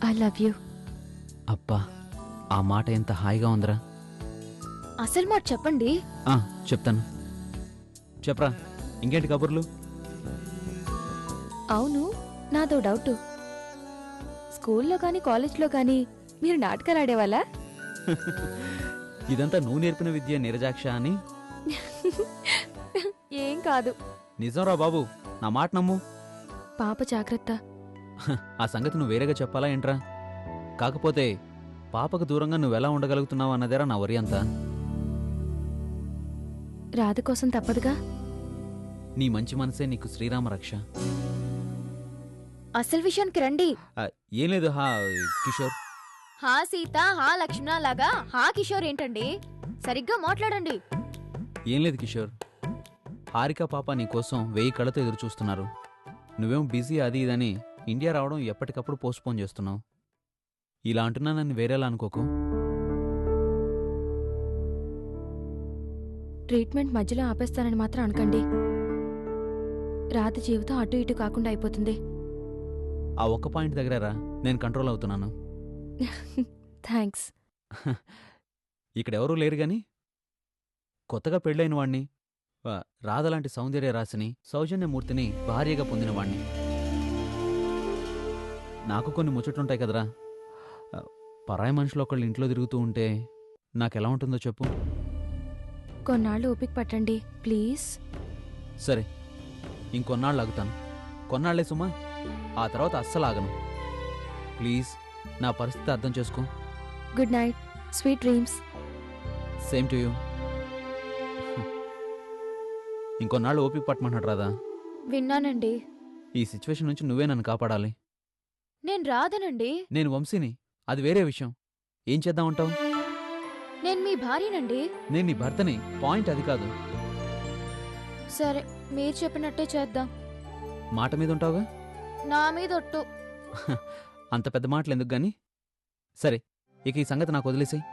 I love you. అబ్బా, ఆ మాట ఎంత హాయిగా ఉందిరా. అసలు మాట చెప్పండి. చెప్తాను, చెప్పరా. ఇంకేంటి కబుర్లు? అవును, నాదో డౌట్. స్కూల్లో కానీ కాలేజ్లో కానీ మీరు నాటకాలు ఆడేవాళ్ళా? ఇదంతా నువ్వు నేర్పిన విద్య నీరజాక్ష అని. ఏం కాదు. నిజంరా బాబు, నా మాట నమ్ము. పాప జాగ్రత్త. ఆ సంగతి నువ్వు వేరేగా చెప్పాలా ఏంట్రా? కాకపోతే పాపకు దూరంగా నువ్వెలా ఉండగలుగుతున్నావు అన్నదేరా నా వరి అంతా. రాధ కోసం తప్పదుగా. నీ మంచి మనసే నీకు శ్రీరామ రక్ష. అసలు విషయానికి రండి. ఏం లేదు కిషోర్. హా సీత, హా లక్ష్మణ లాగా హా కిషోర్ ఏంటండి? సరిగ్గా మాట్లాడండి. ఏం లేదు కిషోర్, హారిక పాప నీ కోసం 1000 కళ్ళతో ఎదురు చూస్తున్నారు. నువ్వేం బిజీ అది ఇదని ఇండియా రావడం ఎప్పటికప్పుడు పోస్ట్పోన్ చేస్తున్నావు. ఇలా అంటున్నా నన్ను వేరేలా అనుకోకు. ట్రీట్మెంట్ మధ్యలో ఆపేస్తానని మాత్రం అనకండి. రాత జీవితం అటు ఇటు కాకుండా అయిపోతుంది. ఆ ఒక్క పాయింట్ దగ్గరరా నేను కంట్రోల్ అవుతున్నాను. థ్యాంక్స్. ఇక్కడెవరూ లేరు గాని కొత్తగా పెళ్ళైన వాణ్ణి, రాధలాంటి సౌందర్య రాశిని, సౌజన్యమూర్తిని భార్యగా పొందినవాణ్ణి. నాకు కొన్ని ముచ్చటుంటాయి కదరా. పరాయి మనుషులు ఒకళ్ళు ఇంట్లో తిరుగుతూ ఉంటే నాకెలా ఉంటుందో చెప్పు. కొన్నాళ్ళు ఓపిక పట్టండి ప్లీజ్. సరే, ఇంకొన్నాళ్ళు ఆగుతాను. కొన్నాళ్లే సుమా, ఆ తర్వాత అస్సలు ఆగను. ప్లీజ్ నా పరిస్థితి అర్థం చేసుకో. Good night, sweet dreams. Same to you. ఇంకొన్నాళ్ళు ఓపిక పట్టమంటున్నాడు రాదా. విన్నానండి. ఈ సిచ్యువేషన్ నుంచి నువ్వే నన్ను కాపాడాలి. నేను రాధనండి. నేను వంశీని, అది వేరే విషయం. ఏం చేద్దామంటావు? నేను మీ భార్యనండి. నేను నీ భర్తని, పాయింట్ అది కాదు. సరే, మీరు చెప్పినట్టే చేద్దాం. మాట మీద ఉంటావుగా? నా మీద ఒట్టు. అంత పెద్ద మాటలు ఎందుకు గాని. సరే, ఇక ఈ సంగతి నాకు వదిలేసాయి.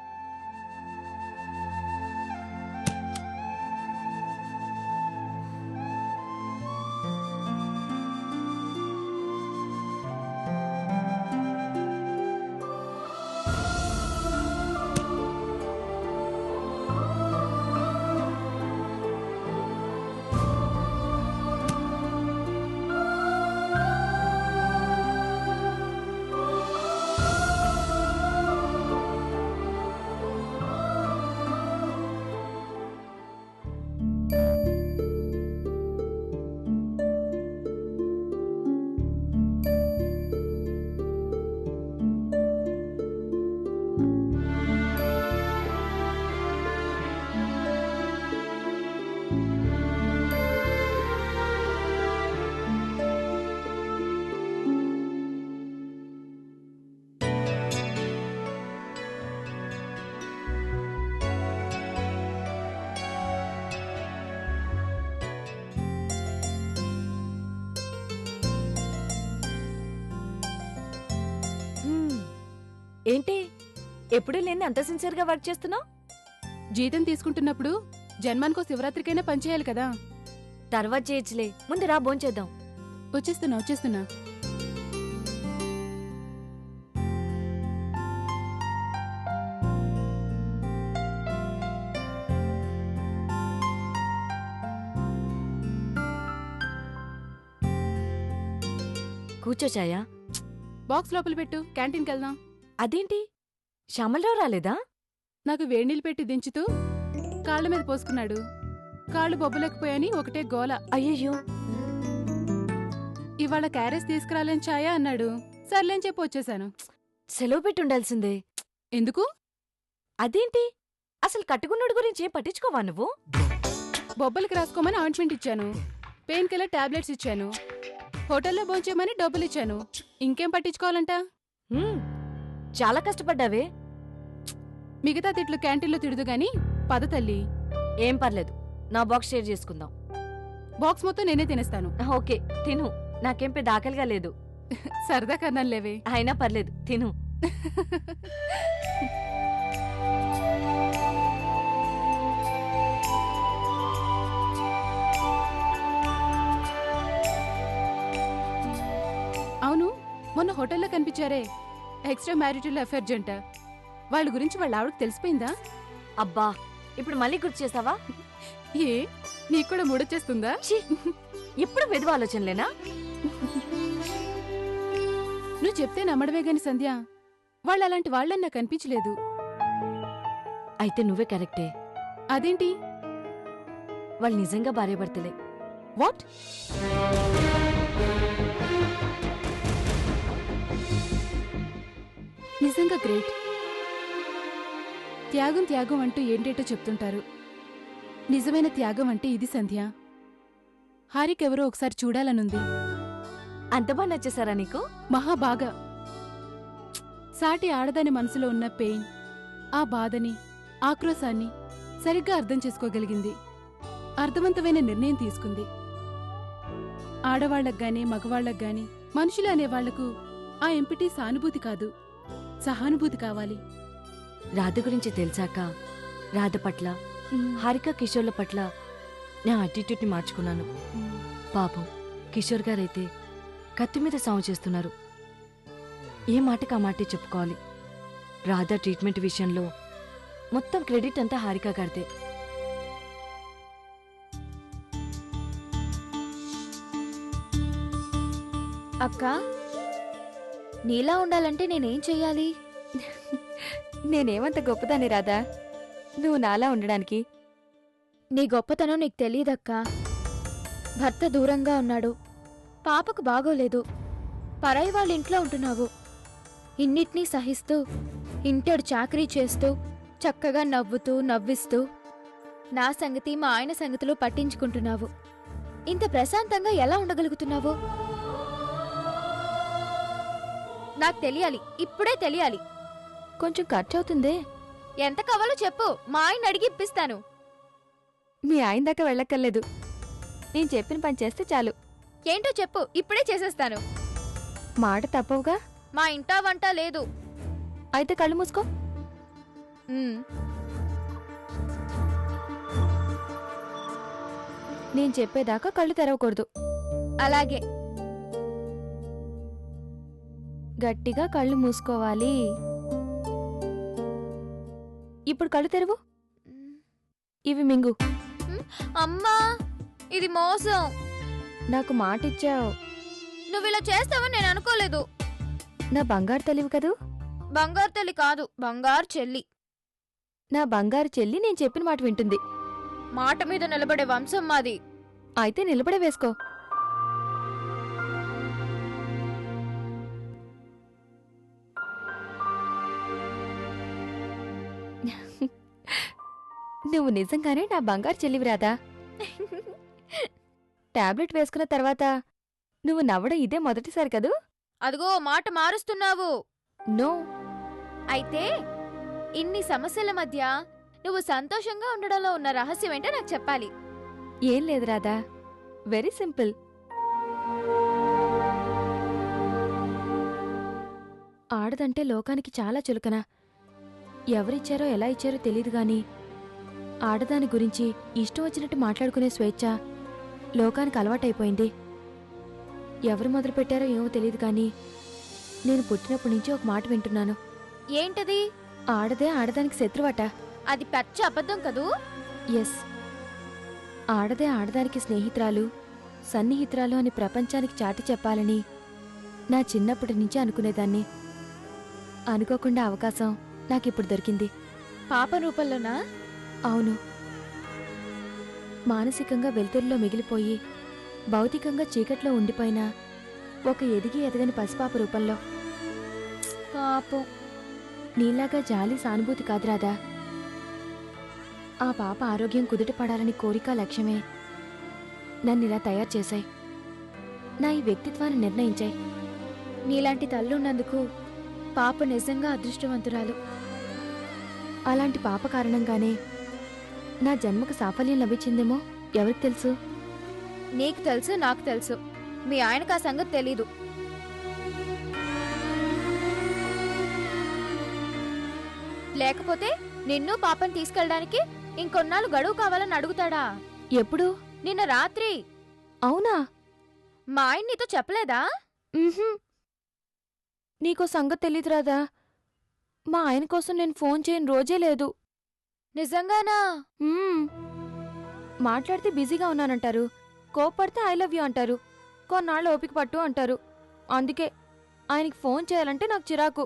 ఏంటి ఎప్పుడూ లేని అంత సిన్సియర్గా వర్క్ చేస్తున్నావు? జీతం తీసుకుంటున్నప్పుడు జన్మానికో శివరాత్రికైనా పనిచేయాలి కదా. తర్వాత చేయొచ్చులే, ముందు రా భోంచేద్దాం. వచ్చేస్తున్నా. కూర్చో ఛాయా. బాక్స్ లోపల పెట్టు, క్యాంటీన్కి వెళ్దాం. అదేంటి శ్యామలరావు రాలేదా? నాకు వేడినీళ్ళు పెట్టి దించుతూ కాళ్ళ మీద పోసుకున్నాడు. కాళ్ళు బొబ్బలేకపోయాని ఒకటే గోల. అయ్యయ్యో. ఇవాళ క్యారేజ్ తీసుకురాలేని ఛాయా అన్నాడు. సర్లేని చెప్పి వచ్చేశాను. సెలవు పెట్టి ఉండాల్సిందే. ఎందుకు? అదేంటి అసలు కట్టుకున్నోడు గురించి ఏం పట్టించుకోవా నువ్వు? బొబ్బలకి రాసుకోమని ఆయింట్మెంట్ ఇచ్చాను, పెయిన్ కిల్లర్ టాబ్లెట్స్ ఇచ్చాను, హోటల్లో భోంచేయమని డబ్బులిచ్చాను. ఇంకేం పట్టించుకోవాలంట? చాలా కష్టపడ్డావే. మిగతా తిట్లు క్యాంటీన్లో తిడుదు గాని పద తల్లి. ఏం పర్లేదు, నా బాక్స్ షేర్ చేసుకుందాం. బాక్స్ మొత్తం నేనే తినేస్తాను. ఓకే తిను, నాకేం పెద్ద ఆకలిగా లేదు. సరదా కన్నాను లేవే. అయినా పర్లేదు తిను. అవును, మొన్న హోటల్లో కనిపించారే, ఎక్స్ట్రా మ్యారిటల్ అఫేర్ జంట. వాళ్ళ గురించి వాళ్ళ ఆవిడకి తెలిసిపోయిందా? అబ్బా, ఇప్పుడు మళ్ళీ గుర్తు చేసావా? ఏ, నీకు కూడా మూడొచ్చేస్తుందా? ఛీ, ఎప్పుడు వెధవ ఆలోచనలేనా? నువ్వు చెప్తే నమ్మడమే గాని సంధ్య, వాళ్ళు అలాంటి వాళ్ళని నాకు అనిపించలేదు. అయితే నువ్వే కరెక్టే. అదేంటి? వాళ్ళు నిజంగా భార్యాభర్తలే. వాట్? నిజంగా గ్రేట్. త్యాగం త్యాగం అంటూ ఏంటేటో చెప్తుంటారు. నిజమైన త్యాగం అంటే ఇది సంధ్య. హారికెవరో ఒకసారి చూడాలనుంది. అంత బాగా నచ్చేసారా నీకు? మహాబాగా. సాటి ఆడదాని మనసులో ఉన్న పెయిన్, ఆ బాధని, ఆక్రోశాన్ని సరిగ్గా అర్థం చేసుకోగలిగింది. అర్థవంతమైన నిర్ణయం తీసుకుంది. ఆడవాళ్లకుగాని మగవాళ్లకుగాని మనుషులు అనేవాళ్లకు ఆ ఎంపిటీ సానుభూతి కాదు, సహానుభూతి కావాలి. రాధ గురించి తెలిసాక రాధ పట్ల, హారిక కిషోర్ల పట్ల నా అటిట్యూడ్ని మార్చుకున్నాను. పాపం కిషోర్ గారైతే కత్తి మీద సాగు చేస్తున్నారు. ఏ మాటకు ఆ మాటే చెప్పుకోవాలి. రాధ ట్రీట్మెంట్ విషయంలో మొత్తం క్రెడిట్ అంతా హారిక గారిదే. అక్క, నీలా ఉండాలంటే నేనేం చెయ్యాలి? నేనేమంత గొప్పదాన్ని రాదా నువ్వు నాలా ఉండడానికి? నీ గొప్పతనం నీకు తెలియదక్కా. భర్త దూరంగా ఉన్నాడు, పాపకు బాగోలేదు, పరాయి వాళ్ళ ఇంట్లో ఉంటున్నావు. ఇన్నిటినీ సహిస్తూ ఇంటెడు చాకరీ చేస్తూ చక్కగా నవ్వుతూ నవ్విస్తూ నా సంగతి మా ఆయన సంగతులు పట్టించుకుంటున్నావు. ఇంత ప్రశాంతంగా ఎలా ఉండగలుగుతున్నావు? నాకు తెలియాలి, ఇప్పుడే తెలియాలి. కొంచెం ఖర్చవుతుందే. ఎంత కావాలో చెప్పు, మా ఆయన అడిగి ఇప్పిస్తాను. మీ ఆయన దాకా వెళ్ళక్కర్లేదు, నేను చెప్పిన పని చేస్తే చాలు. ఏంటో చెప్పు, ఇప్పుడే చేసేస్తాను. మాట తప్పవుగా? మా ఇంటా వంట లేదు. అయితే కళ్ళు మూసుకో. నేను చెప్పేదాకా కళ్ళు తెరవకూడదు. అలాగే. గట్టిగా కళ్ళు మూసుకోవాలి. ఇప్పుడు కళ్ళు తెరువు. ఇవి మింగు. అమ్మా, ఇది మోసం. నాకు మాట ఇచ్చావు. నువ్వు ఇలా చేస్తావని నేను అనుకోలేదు. నా బంగారు తల్లివి కదూ? బంగారు తల్లి కాదు, బంగారు చెల్లి. నా బంగారు చెల్లి నేను చెప్పిన మాట వింటుంది. మాట మీద నిలబడే వంశం మాది. అయితే నిలబడే వేసుకో. నువ్వు నిజంగానే నా బంగారు చెల్లివి రాదా? టాబ్లెట్ వేసుకున్న తర్వాత నువ్వు నవ్వడం ఇదే మొదటిసారి కదూ? అదిగో మాట మారుస్తున్నావు. నో. అయితే ఇన్ని సమస్యల మధ్య నువ్వు సంతోషంగా ఉండడంలో ఉన్న రహస్యం ఏంటో నాకు చెప్పాలి. ఏం లేదు రాదా, వెరీ సింపుల్. ఆడదంటే లోకానికి చాలా చులకన. ఎవరిచ్చారో ఎలా ఇచ్చారో తెలీదు గాని ఆడదాని గురించి ఇష్టం వచ్చినట్టు మాట్లాడుకునే స్వేచ్ఛ లోకానికి అలవాటైపోయింది. ఎవరు మొదలుపెట్టారో ఏమో తెలీదు కానీ నేను పుట్టినప్పటి నుంచి ఒక మాట వింటున్నాను. ఏంటది? ఆడదే ఆడదానికి శత్రువట. అది పచ్చ అబద్ధం కదూ? ఎస్, ఆడదే ఆడదానికి స్నేహితురాలు, సన్నిహితురాలు అని ప్రపంచానికి చాటి చెప్పాలని నా చిన్నప్పటి నుంచి అనుకునేదాన్ని. అనుకోకుండా అవకాశం నాకిప్పుడు దొరికింది. పాప రూపంలోనా? అవును. మానసికంగా వెలుతురులో మిగిలిపోయి భౌతికంగా చీకట్లో ఉండిపోయినా ఒక ఎదిగి ఎదగని పసిపాప రూపంలో. పాపం, నీలాగా జాలి సానుభూతి కాదురాదా. ఆ పాప ఆరోగ్యం కుదుటపడాలని కోరిక లక్ష్యమే నన్నిలా తయారు చేశాయి, నా ఈ వ్యక్తిత్వాన్ని నిర్ణయించాయి. నీలాంటి తల్లున్నందుకు పాప నిజంగా అదృష్టవంతురాలు. అలాంటి పాప కారణంగానే నా జన్మకు సాఫల్యం లభించిందేమో ఎవరికి తెలుసు? నీకు తెలుసు, నాకు తెలుసు. మీ ఆయనకు ఆ సంగతి తెలీదు. లేకపోతే నిన్ను పాపని తీసుకెళ్ళడానికి ఇంకొన్నాళ్ళు గడువు కావాలని అడుగుతాడా? ఎప్పుడు? నిన్న రాత్రి. అవునా? మా ఆయన నీతో చెప్పలేదా? నీకో సంగతి తెలీదు రాదా, మా ఆయన కోసం నేను ఫోన్ చేయని రోజే లేదు. నిజంగానా? మాట్లాడితే బిజీగా ఉన్నానంటారు, కోపడితే ఐ లవ్ యూ అంటారు, కొన్నాళ్ళు ఓపిక పట్టు అంటారు. అందుకే ఆయనకి ఫోన్ చేయాలంటే నాకు చిరాకు.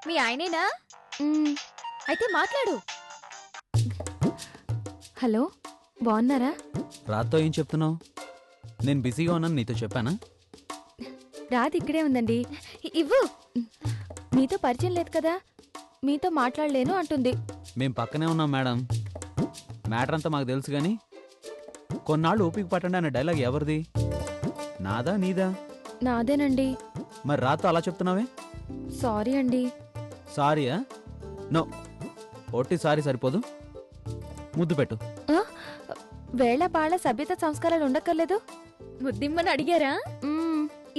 మీ ఆయనేనా? మ్మ్. అయితే మాట్లాడు. హలో, బాగున్నారా? రాత్తో ఏం చెప్తున్నావు? నేను బిజీగా ఉన్నాను నీతో చెప్పానా? రాధ ఇక్కడే ఉందండి. ఇవ్వు. మీతో పరిచయం లేదు కదా, మీతో మాట్లాడలేను అంటుంది. మేం పక్కనే ఉన్నాం మేడం. మ్యాటర్ అంతా మాకు తెలుసు కానీ కొన్నాళ్ళు ఓపిక పట్టండి అనే డైలాగ్ ఎవరిది? నాదా నీదా? నాదేనండి. మరి రాత్తో అలా చెప్తున్నావే? సారీ అండి. సారీయా? నో, ఒట్టి సారీ సరిపోదు, ముద్దు పెట్టు. వేళ పాళ్ళ సభ్యత సంస్కారాలు ఉండక్కర్లేదు. ముద్దిమ్మని అడిగారా?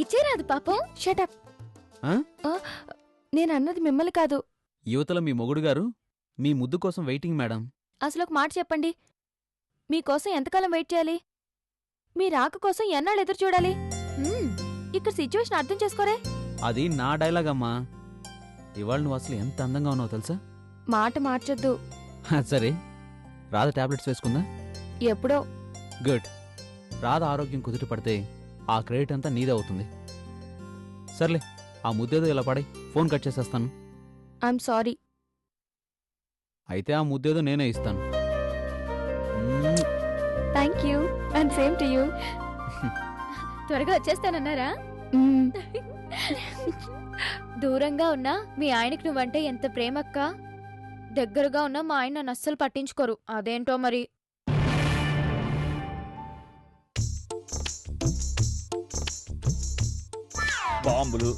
ఇచ్చేరాదు పాపం. షటప్. ఆ? నేనన్నది మిమ్మల్ని కాదు. యువతల మీ మొగుడు గారు మీ ముద్దు కోసం వెయిటింగ్ మేడం. అసలు ఒక మాట చెప్పండి, మీకోసం ఎంతకాలం వెయిట్ చేయాలి? మీ రాక కోసం ఎన్నాళ్ళు ఎదురు చూడాలి? ఇక్కడ సిచ్యువేషన్ అర్థం చేసుకోరే. అది నా డైలాగ్ అమ్మా. ఇవాళ నువ్వు అసలు ఎంత అందంగా ఉన్నావు తెలుసా? మాట మార్చొద్దు. సరే, రాధ టాబ్లెట్స్ వేసుకుందా? ఎప్పుడో. గుడ్. రాధ ఆరోగ్యం కుదుట పడితే ఆ క్రెడిట్ అంతా నీదే అవుతుంది. సర్లే, ఆ ముద్దేదో ఇలా పడే, ఫోన్ కట్ చేసేస్తాను. I'm sorry. అయితే ఆ ముద్దేదో నేనే ఇస్తాను. Thank you and same to you. త్వరగా వచ్చేస్తానన్నారా? దూరంగా ఉన్నా మీ ఆయనకి నువ్వంటే ఎంత ప్రేమక్క. దగ్గరగా ఉన్నా మా ఆయన నన్ను అస్సలు పట్టించుకోరు. అదేంటో మరి. బాంబులు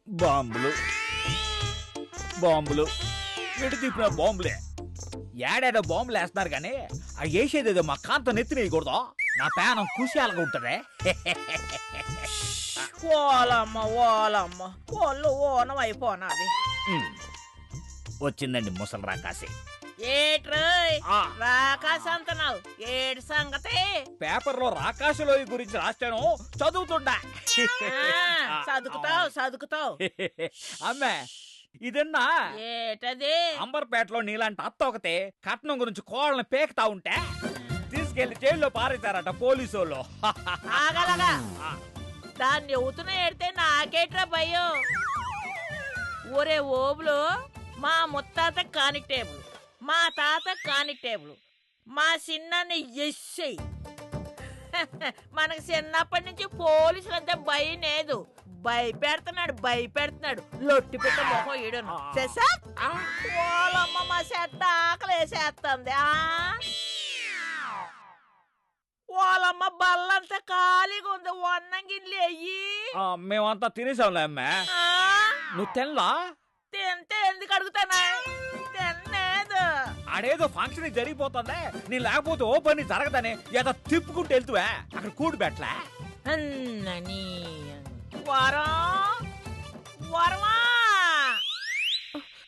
బాంబులు బాంబులు ఎటు తిప్పిన బాంబులే. ఏడాడో బాంబులు వేస్తున్నారు కానీ ఆ వేసేదేదో మా కాంత నెత్తిన వేయకూడదు. నా పేనం కుశాలుగా ఉంటదే. ఓలమ్మ ఓలమ్మ ఒళ్ళు ఓనం అయిపోనాది. వచ్చిందండి ముసలి రాకాసి. ఏట్రోయ్ రాకాశ అంటున్నావు, ఏడు సంగతి? పేపర్లో రాకాశలోయ గురించి రాస్తాను, చదువుతుండా. చదువుతావు చదువుతావు. అమ్మే ఇదన్నా ఏటది? అంబర్పేటలో నీలాంటి అత్త ఒకతే కట్నం గురించి కోళ్ళని పేకుతా ఉంటే తీసుకెళ్లి జైల్లో పారేశారట పోలీసు వాళ్ళు. ఆగలగా దాన్ని అవుతున్న ఎడితే నాకేట్రా భయం. ఒరే ఓబులు, మా ముత్తాత కానిటేబుల్, మా తాత కానిటేబుల్, మా చిన్నాన్ని ఎస్ఐ. మనకు చిన్నప్పటి నుంచి పోలీసులంతా భయం లేదు. భయపెడుతున్నాడు లొట్టి పుట్ట మొహం ఈడును. ఓలమ్మ మా చెత్త ఆకలేసేస్తుంది. ఓలమ్మ బల్లంతా ఖాళీగా ఉంది, వన్నంగిన్లు అయ్యి. మేమంతా తినేసాంలే అమ్మే. నువ్వు తినలా? తింటే ఎందుకు అడుగుతానా? తినలేదు. ఆడేదో ఫంక్షన్ జరిగిపోతుందే, నీ లేకపోతే ఓ పని జరగదని ఏదో తిప్పుకుంటూ వెళ్తువా, అక్కడ కూడు పెట్టలే. వరమా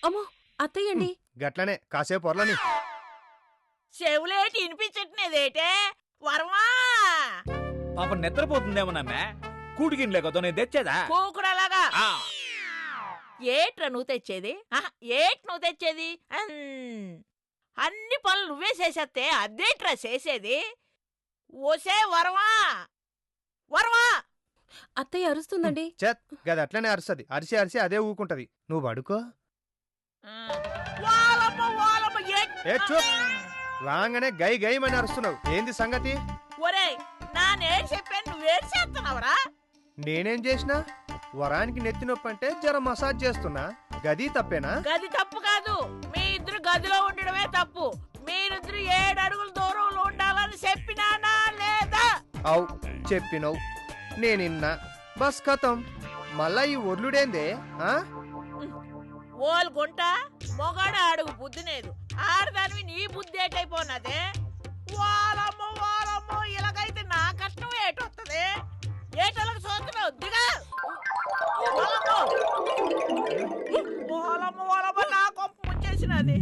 అమ్మో అత్తయ్యండి. గట్లనే కాసేపు పొరలని. చెవులేటి వినిపించట్లేదేటే? వరమా పాప నిద్రపోతుందేమోనమ్మే. కూడిగిన్లే కదా నేను తెచ్చేదా. కూకుడలాగా ఏట్రా నువ్వు తెచ్చేది? ఏట్ నువ్వు తెచ్చేది? అన్ని పనులు నువ్వే చేసేస్తే అదేట్రా చేసేది? ఓసే వరమా వరమా. అత్తయ్య అరుస్తుందండి. చెత్ గది అట్లనే అరుస్తుంది, అరిసి అరిసి అదే ఊకుంటది. నువ్వు పడుకో. ఏ చూప్, రాగానే గై గైమని అరుస్తున్నావు. ఏంది సంగతి? ఒరేయ్, నానేం చెప్పాను, నువ్వేం చేస్తున్నావురా? నేనేం చేసినా? వరానికి నెత్తి నొప్పి అంటే జర మసాజ్ చేస్తున్నా. గది తప్పేనా? గది తప్పు కాదు, మీ ఇద్దరు గదిలో ఉండడమే తప్పు. మీరిద్దరు 7 అడుగుల దూరంలో ఉండాలని చెప్పినానా లేదా? అవు చెప్పినవు, నేనిన్నా. బస్ ఖతం. మళ్ళా ఈ ఒర్లుడేందే? ఓల్ గుంట మొగాడ అడుగు బుద్ధి లేదు, ఆడదానివి నీ బుద్ధి ఏటైపోయినదే? ఓలమ్మో ఇలాగైతే నా కష్టం ఏటొస్తుంది? ఏటలకు చూస్తున్నావు? దిగా. ఓలమ్మ నా కొంప ముంచేసినది.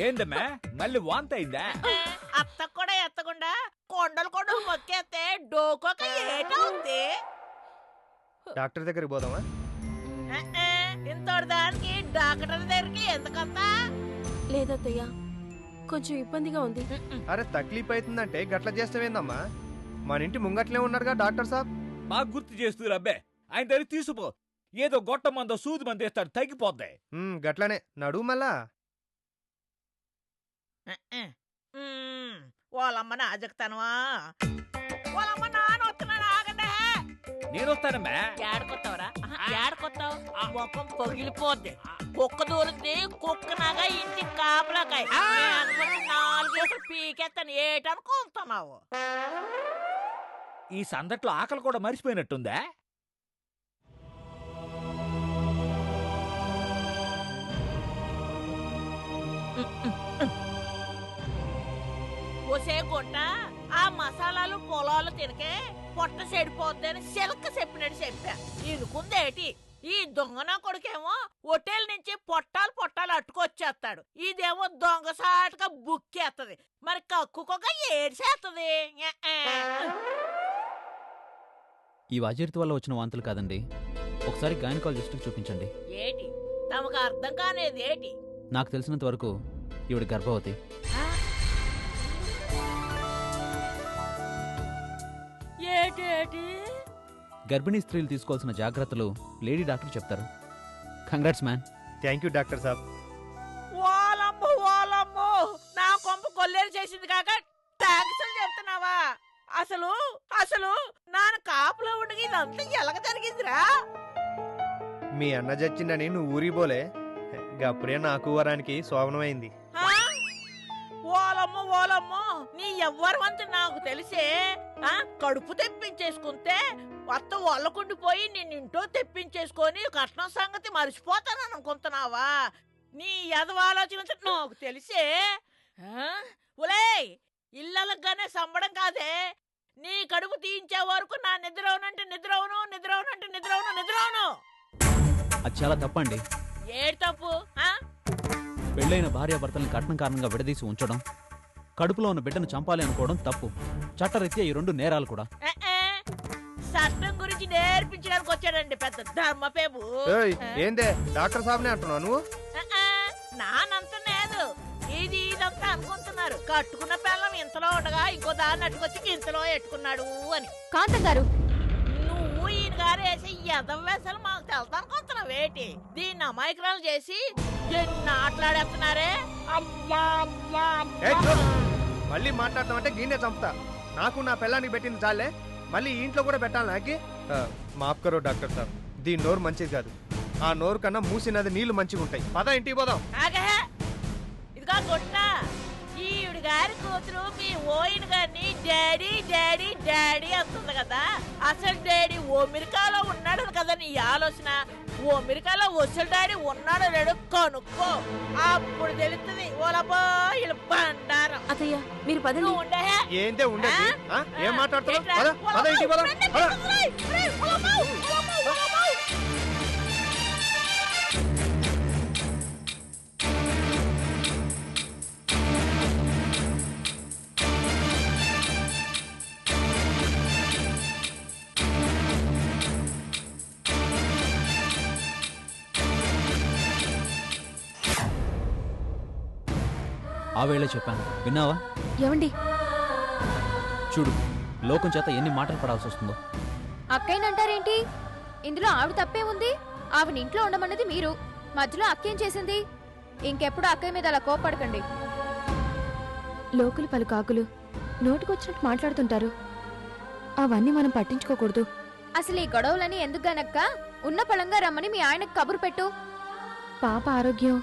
ఏందమ్మా మళ్ళీ వాంత అయిందా? అత్త కూడా ఎత్తకుండా కొండలు కొండలు మొక్కేస్తే డోకొక ఏటవుద్ది. డాక్టర్ దగ్గరికి పోదామా? ఇంతటి దానికి డాక్టర్ దగ్గరికి ఎందుకంతా? లేదత్తయ్య, కొంచెం ఇబ్బందిగా ఉంది. అరే తక్లీఫ్ అవుతుందంటే గట్ల చేస్తావేందమ్మా? మన ఇంటి ముంగట్లే ఉన్నారుగా డాక్టర్ సాబ్. మాకు గుర్తు చేస్తూ అబ్బే, ఆయన దగ్గర తీసుకుపో. ఏదో గొట్ట మందో సూది మంది వేస్తాడు, తగ్గిపోద్ది. గట్లనే నడువు మళ్ళా. వాళ్ళమ్మ నాజకుతానవా? వాళ్ళమ్మ నాన్న వస్తున్నాను, ఆగండి. నేను వస్తానమ్మా. ఏడకొత్తావరా? ఏడకొత్తావు? ముఖం పగిలిపోద్ది. కుక్క దూరుద్ది, కుక్క నాగా ఇంటి కాపలాకాయ. 4 కేసులు పీకెత్తాను, ఏటనుకుంటున్నావు? ఈ సందట్లో ఆకలి కూడా మర్చిపోయినట్టుందా? ఒసే గుంట, ఆ మసాలాలు పొలాలు తినకే పొట్ట చెడిపోద్ది అని సిలక చెప్పినట్టు చెప్పా. ఇనుకుందేటి? ఈ దొంగన కొడుకేమో హోటల్ నుంచి పొట్టాలు అట్టుకొచ్చేస్తాడు. ఇదేమో దొంగసాటుగా బుక్కేత్తది. మరి కక్కుకొక ఏడ్చేత్తది. ఈ అజీర్తి వల్ల వచ్చిన వాంతులు కాదండి. ఒకసారి గైనకాలజిస్ట్కి చూపించండి. ఏటి తమకు అర్థం కానేది ఏటి? నాకు తెలిసినంత వరకు ఈవిడ గర్భవతి. ఏటి? గర్భిణీ స్త్రీలు తీసుకోవాల్సిన జాగ్రత్తలు లేడీ డాక్టర్ చెప్తారు. Congrats man. Thank you doctor సాబ్. వాళ్ళమ్మో నా కొంప కొల్లేరు చేసింది కాక థ్యాంక్స్ అని చెప్తున్నావా? అసలు నాన్న కాపులో ఉండగా ఇదంతా ఎలాగ జరిగిందిరా? మీ అన్న చచ్చిందని నువ్వు ఊరిపోలే, గప్పుడే నాకు వరానికి శోభనమైంది. ఓలమ్మో నీ ఎవ్వరవంత నాకు తెలిసే. కడుపు తెప్పించేసుకుంటే మొత్త ఒళ్ళకుండిపోయి నిన్నింటో తెప్పించేసుకొని కట్నం సంగతి మర్చిపోతానని అనుకుంటున్నావా? నీ ఎదవ ఆలోచన నాకు తెలిసే. ఒలేయ్, ఇళ్ళగానే సంబడం కాదే. నీ కడుపు తీయించే వరకు నా నిద్రవునంటే నిద్రవును. అది చాలా తప్పండి. ఏడు తప్పు? పెళ్ళైన భార్యాభర్తల్ని కట్నం కారణంగా విడదీసి ఉంచడం, కడుపులో ఉన్న బిడ్డను చంపాలి అనుకోవడం తప్పు. చట్టరీత్యా ఈ 2 నేరాలు కూడా. చట్టం గురించి నేర్పించడానికి వచ్చాడండి పెద్ద ధర్మపేపు. ఏందే డాక్టర్ సాబ్నే అంటున్నావు నువ్వు? నానంత లేదు, ఇదంతా అనుకుంటున్నారు. కట్టుకున్న పిల్లం ఇంతలో ఉండగా ఇంకో దాన్ని అట్టుకొచ్చి ఇంతలో ఎట్టుకున్నాడు అని. కాంతం గారు, నువ్వు ఈయన గారు వేసి ఎదవేసలు మాకు తెలుతానుకుంటున్నావు ఏంటి? దీన్ని అమాయకురాలు చేసి ఎన్ని ఆటలాడేస్తున్నారే. మళ్ళీ మాట్లాడతామంటే గీనే చంపుతా. నాకు నా పిల్లానికి పెట్టింది చాలే, మళ్ళీ ఇంట్లో కూడా పెట్టాలి నాకి. మాఫ్ కరో డాక్టర్ సాబ్, దీని నోరు మంచిది కాదు. ఆ నోరు కన్నా మూసినది నీళ్లు మంచిగా ఉంటాయి. పద ఇంటికి పోదాం. ఇదిగా గుట్ట, ఈవిడ గారి కూతురు మీ ఓయిన గారిని డాడీ డాడీ డాడీ అంటుంది కదా. అసలు డాడీ అమెరికాలో ఉన్నాడు కదా నీ ఆలోచన. అమెరికాలో అసలు డాడీ ఉన్నాడో లేడు కనుక్కో, అప్పుడు తెలుస్తుంది. ఓలబ్బో వీళ్ళు బండారం. అత్తయ్య మీరు పదండి. ఏందే ఉండేది? ఏం మాట్లాడుతున్నావు? పద ఇంటికి పోదాం. ఆ వేళ చెప్పాను, విన్నావా? ఏమండి? చూడు, లోకం చేత ఎన్ని మాటలు పడాల్సి వస్తుందో. అక్కయ్యనంటారేంటి? ఇందులో ఆవిడ తప్పే ఉంది. ఆవిడ ఇంట్లో ఉండమన్నది మీరు, మధ్యలో అక్కేం చేసింది? ఇంకెప్పుడు అక్కయ్య మీద అలా కోపడకండి. లోకులు పలు కాకులు నోటికొచ్చినట్టు మాట్లాడుతుంటారు. అవన్నీ మనం పట్టించుకోకూడదు. అసలు ఈ గొడవలని ఎందుకు గనక్క ఉన్న పళంగా రమ్మని మీ ఆయనకు కబురు పెట్టు. పాప ఆరోగ్యం.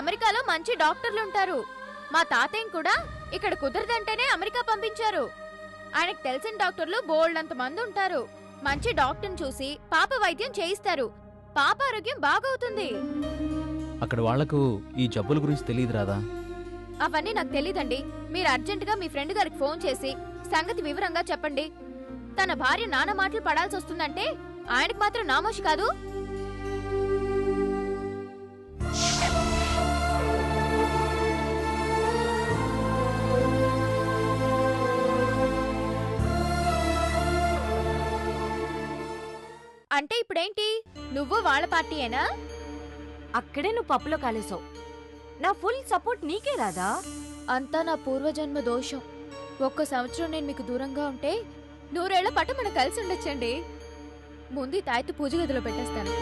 అమెరికాలో మంచి డాక్టర్లుంటారు. మా తాతయ్య కూడా ఇక్కడ కుదరదంటేనే అమెరికా పంపించారు. ఆయనకు తెలిసిన డాక్టర్లు బోల్డంత మంది ఉంటారు. మంచి డాక్టర్ని చూసి పాప వైద్యం చేయిస్తారు. పాప ఆరోగ్యం బాగవుతుంది. అక్కడ వాళ్లకు ఈ జబ్బుల గురించి తెలియదు రాదా? అవన్నీ నాకు తెలీదండి. మీరు అర్జెంటుగా మీ ఫ్రెండ్ గారికి ఫోన్ చేసి సంగతి వివరంగా చెప్పండి. తన భార్య నాన్న మాటలు పడాల్సి వస్తుందంటే ఆయనకు మాత్రం నామోషి కాదు. అంటే ఇప్పుడేంటి నువ్వు వాళ్ళ పార్టీయేనా? అక్కడే నువ్వు పప్పులో కాలేసావు. నా ఫుల్ సపోర్ట్ నీకే రాదా? అంతా నా పూర్వజన్మ దోషం. ఒక్క సంవత్సరం నేను మీకు దూరంగా ఉంటే 100 ఏళ్ల పాటు మనం కలిసి ఉండొచ్చండి. ముందు ఈ తాయెత్తు పూజ గదిలో పెట్టేస్తాను.